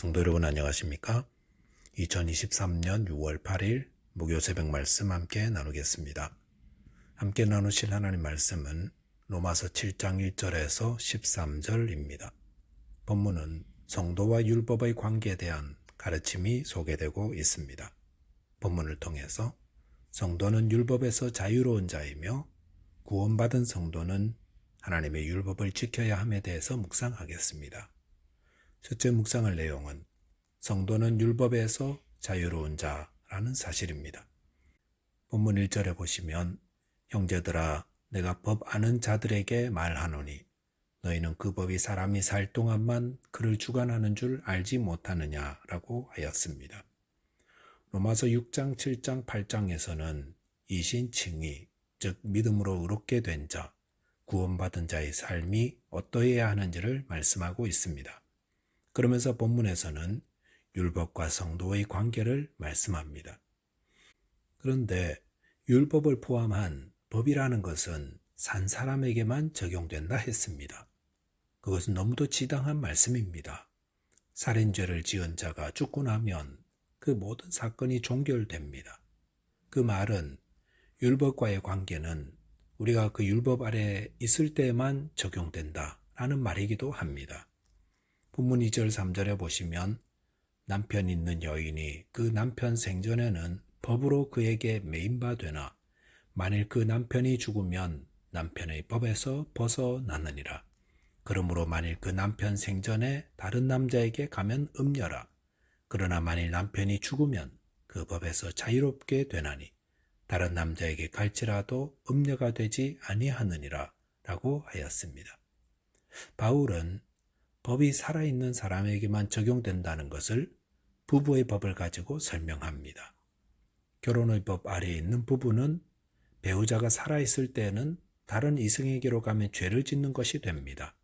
성도 여러분 안녕하십니까? 2023년 6월 8일 목요 새벽 말씀 함께 나누겠습니다. 함께 나누실 하나님 말씀은 로마서 7장 1절에서 13절입니다. 본문은 성도와 율법의 관계에 대한 가르침이 소개되고 있습니다. 본문을 통해서 성도는 율법에서 자유로운 자이며 구원받은 성도는 하나님의 율법을 지켜야 함에 대해서 묵상하겠습니다. 첫째 묵상할 내용은 성도는 율법에서 자유로운 자라는 사실입니다. 본문 1절에 보시면 형제들아 내가 법 아는 자들에게 말하노니 너희는 그 법이 사람이 살 동안만 그를 주관하는 줄 알지 못하느냐라고 하였습니다. 로마서 6장, 7장, 8장에서는 이신칭의, 즉 믿음으로 의롭게 된 자, 구원받은 자의 삶이 어떠해야 하는지를 말씀하고 있습니다. 그러면서 본문에서는 율법과 성도의 관계를 말씀합니다. 그런데 율법을 포함한 법이라는 것은 산 사람에게만 적용된다 했습니다. 그것은 너무도 지당한 말씀입니다. 살인죄를 지은 자가 죽고 나면 그 모든 사건이 종결됩니다. 그 말은 율법과의 관계는 우리가 그 율법 아래 있을 때에만 적용된다라는 말이기도 합니다. 본문 2절 3절에 보시면 남편 있는 여인이 그 남편 생전에는 법으로 그에게 매인바 되나 만일 그 남편이 죽으면 남편의 법에서 벗어나느니라. 그러므로 만일 그 남편 생전에 다른 남자에게 가면 음녀라. 그러나 만일 남편이 죽으면 그 법에서 자유롭게 되나니 다른 남자에게 갈지라도 음녀가 되지 아니하느니라 라고 하였습니다. 바울은 법이 살아있는 사람에게만 적용된다는 것을 부부의 법을 가지고 설명합니다. 결혼의 법 아래에 있는 부부는 배우자가 살아있을 때에는 다른 이성에게로 가면 죄를 짓는 것이 됩니다.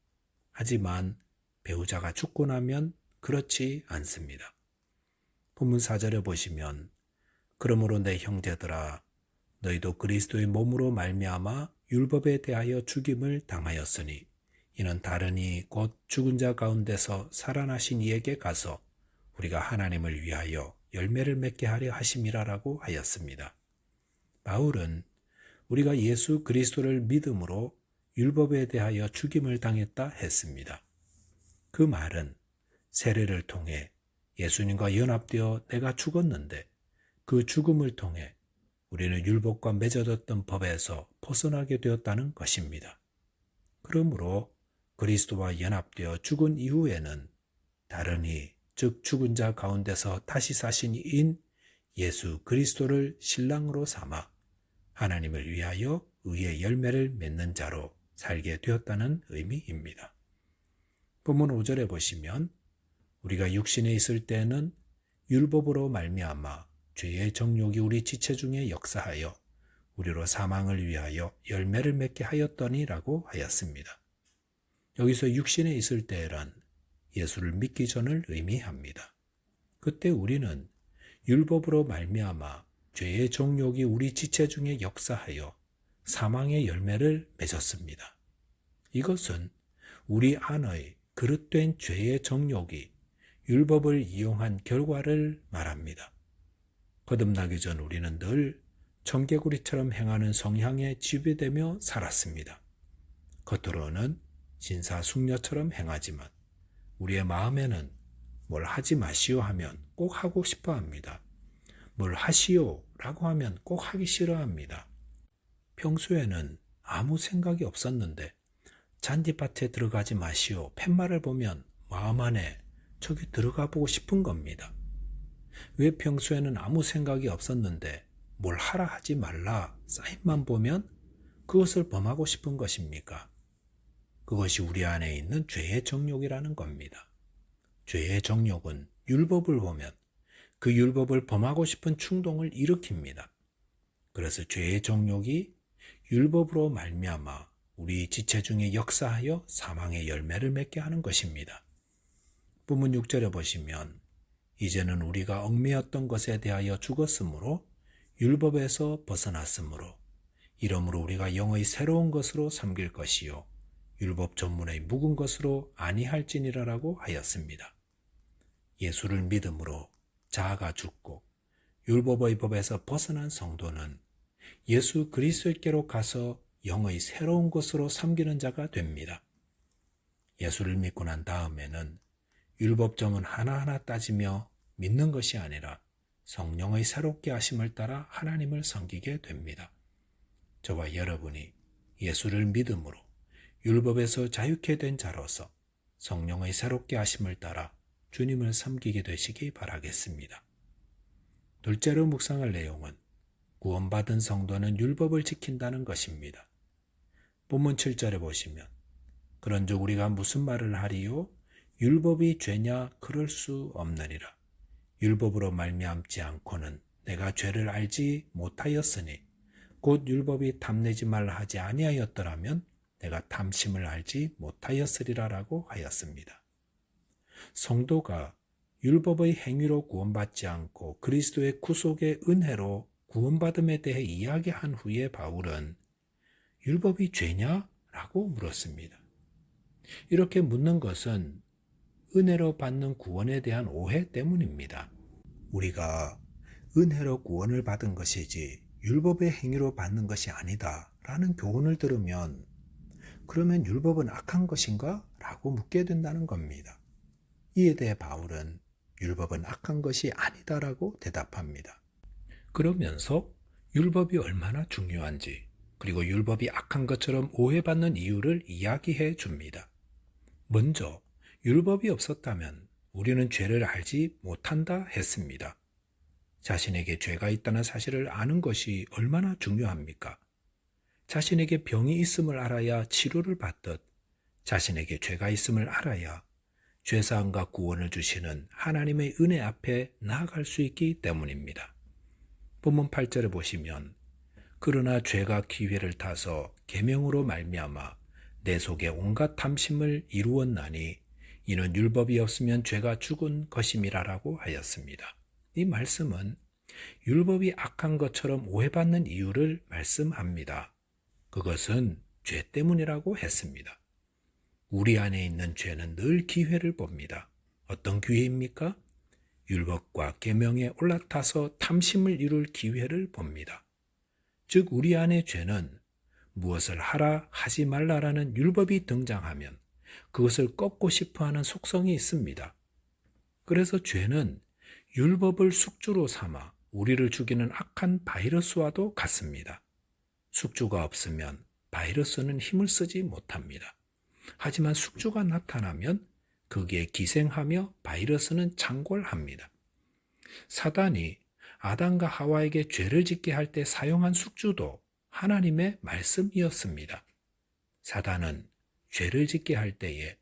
하지만 배우자가 죽고 나면 그렇지 않습니다. 본문 4절에 보시면 그러므로 내 형제들아 너희도 그리스도의 몸으로 말미암아 율법에 대하여 죽임을 당하였으니 이는 다르니 곧 죽은 자 가운데서 살아나신 이에게 가서 우리가 하나님을 위하여 열매를 맺게 하려 하심이라라고 하였습니다. 바울은 우리가 예수 그리스도를 믿음으로 율법에 대하여 죽임을 당했다 했습니다. 그 말은 세례를 통해 예수님과 연합되어 내가 죽었는데 그 죽음을 통해 우리는 율법과 맺어졌던 법에서 벗어나게 되었다는 것입니다. 그러므로 그리스도와 연합되어 죽은 이후에는 다르니 즉 죽은 자 가운데서 다시 사신 이인 예수 그리스도를 신랑으로 삼아 하나님을 위하여 의의 열매를 맺는 자로 살게 되었다는 의미입니다. 본문 5절에 보시면 우리가 육신에 있을 때는 율법으로 말미암아 죄의 정욕이 우리 지체 중에 역사하여 우리로 사망을 위하여 열매를 맺게 하였더니라고 하였습니다. 여기서 육신에 있을 때란 예수를 믿기 전을 의미합니다. 그때 우리는 율법으로 말미암아 죄의 정욕이 우리 지체 중에 역사하여 사망의 열매를 맺었습니다. 이것은 우리 안의 그릇된 죄의 정욕이 율법을 이용한 결과를 말합니다. 거듭나기 전 우리는 늘 청개구리처럼 행하는 성향에 지배되며 살았습니다. 겉으로는 신사숙녀처럼 행하지만 우리의 마음에는 뭘 하지 마시오 하면 꼭 하고 싶어 합니다. 뭘 하시오 라고 하면 꼭 하기 싫어합니다. 평소에는 아무 생각이 없었는데 잔디밭에 들어가지 마시오 팻말을 보면 마음 안에 저기 들어가 보고 싶은 겁니다. 왜 평소에는 아무 생각이 없었는데 뭘 하라 하지 말라 사인만 보면 그것을 범하고 싶은 것입니까? 그것이 우리 안에 있는 죄의 정욕이라는 겁니다. 죄의 정욕은 율법을 보면 그 율법을 범하고 싶은 충동을 일으킵니다. 그래서 죄의 정욕이 율법으로 말미암아 우리 지체 중에 역사하여 사망의 열매를 맺게 하는 것입니다. 본문 6절에 보시면 이제는 우리가 얽매였던 것에 대하여 죽었으므로 율법에서 벗어났으므로 이러므로 우리가 영의 새로운 것으로 섬길 것이요 율법 전문의 묵은 것으로 아니할지니라라고 하였습니다. 예수를 믿음으로 자아가 죽고 율법의 법에서 벗어난 성도는 예수 그리스도께로 가서 영의 새로운 것으로 섬기는 자가 됩니다. 예수를 믿고 난 다음에는 율법점은 하나하나 따지며 믿는 것이 아니라 성령의 새롭게 하심을 따라 하나님을 섬기게 됩니다. 저와 여러분이 예수를 믿음으로 율법에서 자유케 된 자로서 성령의 새롭게 하심을 따라 주님을 섬기게 되시기 바라겠습니다. 둘째로 묵상할 내용은 구원받은 성도는 율법을 지킨다는 것입니다. 본문 7절에 보시면 그런즉 우리가 무슨 말을 하리요? 율법이 죄냐? 그럴 수 없느니라. 율법으로 말미암지 않고는 내가 죄를 알지 못하였으니 곧 율법이 탐내지 말라 하지 아니하였더라면 내가 탐심을 알지 못하였으리라라고 하였습니다. 성도가 율법의 행위로 구원받지 않고 그리스도의 구속의 은혜로 구원받음에 대해 이야기한 후에 바울은 율법이 죄냐? 라고 물었습니다. 이렇게 묻는 것은 은혜로 받는 구원에 대한 오해 때문입니다. 우리가 은혜로 구원을 받은 것이지 율법의 행위로 받는 것이 아니다 라는 교훈을 들으면 그러면 율법은 악한 것인가? 라고 묻게 된다는 겁니다. 이에 대해 바울은 율법은 악한 것이 아니다라고 대답합니다. 그러면서 율법이 얼마나 중요한지 그리고 율법이 악한 것처럼 오해받는 이유를 이야기해 줍니다. 먼저 율법이 없었다면 우리는 죄를 알지 못한다 했습니다. 자신에게 죄가 있다는 사실을 아는 것이 얼마나 중요합니까? 자신에게 병이 있음을 알아야 치료를 받듯 자신에게 죄가 있음을 알아야 죄사함과 구원을 주시는 하나님의 은혜 앞에 나아갈 수 있기 때문입니다. 본문 8절에 보시면 그러나 죄가 기회를 타서 계명으로 말미암아 내 속에 온갖 탐심을 이루었나니 이는 율법이 없으면 죄가 죽은 것임이라라고 하였습니다. 이 말씀은 율법이 악한 것처럼 오해받는 이유를 말씀합니다. 그것은 죄 때문이라고 했습니다. 우리 안에 있는 죄는 늘 기회를 봅니다. 어떤 기회입니까? 율법과 계명에 올라타서 탐심을 이룰 기회를 봅니다. 즉 우리 안의 죄는 무엇을 하라 하지 말라라는 율법이 등장하면 그것을 꺾고 싶어하는 속성이 있습니다. 그래서 죄는 율법을 숙주로 삼아 우리를 죽이는 악한 바이러스와도 같습니다. 숙주가 없으면 바이러스는 힘을 쓰지 못합니다. 하지만 숙주가 나타나면 거기에 기생하며 바이러스는 창궐합니다. 사단이 아담과 하와에게 죄를 짓게 할 때 사용한 숙주도 하나님의 말씀이었습니다. 사단은 죄를 짓게 할 때에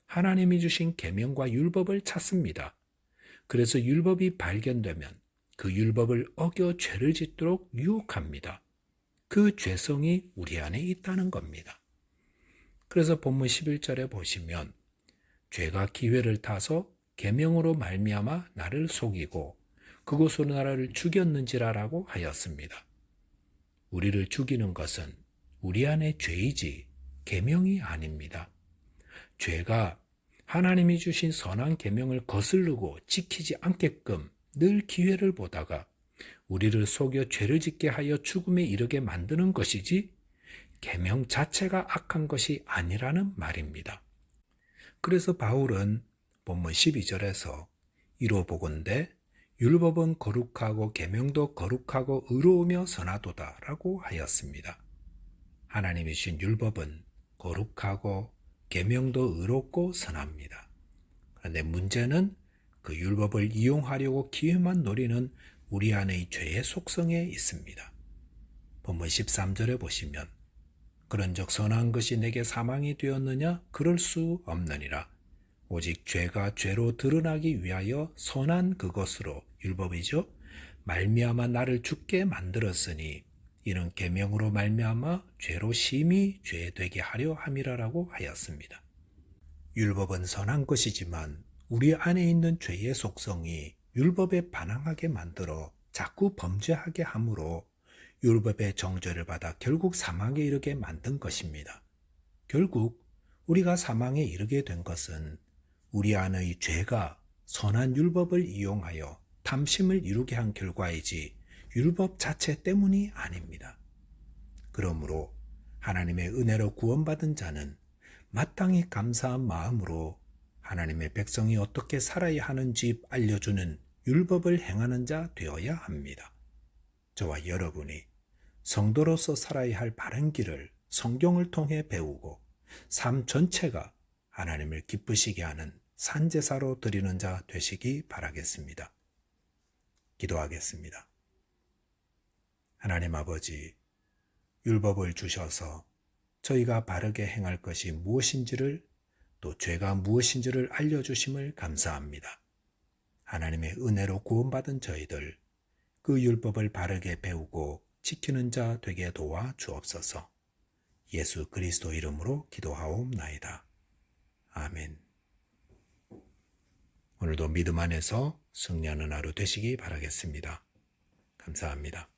하나님이 주신 계명과 율법을 찾습니다. 그래서 율법이 발견되면 그 율법을 어겨 죄를 짓도록 유혹합니다. 그 죄성이 우리 안에 있다는 겁니다. 그래서 본문 11절에 보시면 죄가 기회를 타서 계명으로 말미암아 나를 속이고 그곳으로 나를 죽였는지라라고 하였습니다. 우리를 죽이는 것은 우리 안에 죄이지 계명이 아닙니다. 죄가 하나님이 주신 선한 계명을 거스르고 지키지 않게끔 늘 기회를 보다가 우리를 속여 죄를 짓게 하여 죽음에 이르게 만드는 것이지 계명 자체가 악한 것이 아니라는 말입니다. 그래서 바울은 본문 12절에서 이로보건대 율법은 거룩하고 계명도 거룩하고 의로우며 선하도다 라고 하였습니다. 하나님이 주신 율법은 거룩하고 계명도 의롭고 선합니다. 그런데 문제는 그 율법을 이용하려고 기회만 노리는 우리 안의 죄의 속성에 있습니다. 본문 13절에 보시면 그런즉 선한 것이 내게 사망이 되었느냐? 그럴 수 없느니라. 오직 죄가 죄로 드러나기 위하여 선한 그것으로 율법이죠. 말미암아 나를 죽게 만들었으니 이는 계명으로 말미암아 죄로 심히 죄되게 하려 함이라라고 하였습니다. 율법은 선한 것이지만 우리 안에 있는 죄의 속성이 율법에 반항하게 만들어 자꾸 범죄하게 하므로 율법의 정죄를 받아 결국 사망에 이르게 만든 것입니다. 결국 우리가 사망에 이르게 된 것은 우리 안의 죄가 선한 율법을 이용하여 탐심을 이루게 한 결과이지 율법 자체 때문이 아닙니다. 그러므로 하나님의 은혜로 구원받은 자는 마땅히 감사한 마음으로 하나님의 백성이 어떻게 살아야 하는지 알려주는 율법을 행하는 자 되어야 합니다. 저와 여러분이 성도로서 살아야 할 바른 길을 성경을 통해 배우고 삶 전체가 하나님을 기쁘시게 하는 산제사로 드리는 자 되시기 바라겠습니다. 기도하겠습니다. 하나님 아버지, 율법을 주셔서 저희가 바르게 행할 것이 무엇인지를 또 죄가 무엇인지를 알려주심을 감사합니다. 하나님의 은혜로 구원받은 저희들 그 율법을 바르게 배우고 지키는 자 되게 도와 주옵소서. 예수 그리스도 이름으로 기도하옵나이다. 아멘. 오늘도 믿음 안에서 승리하는 하루 되시기 바라겠습니다. 감사합니다.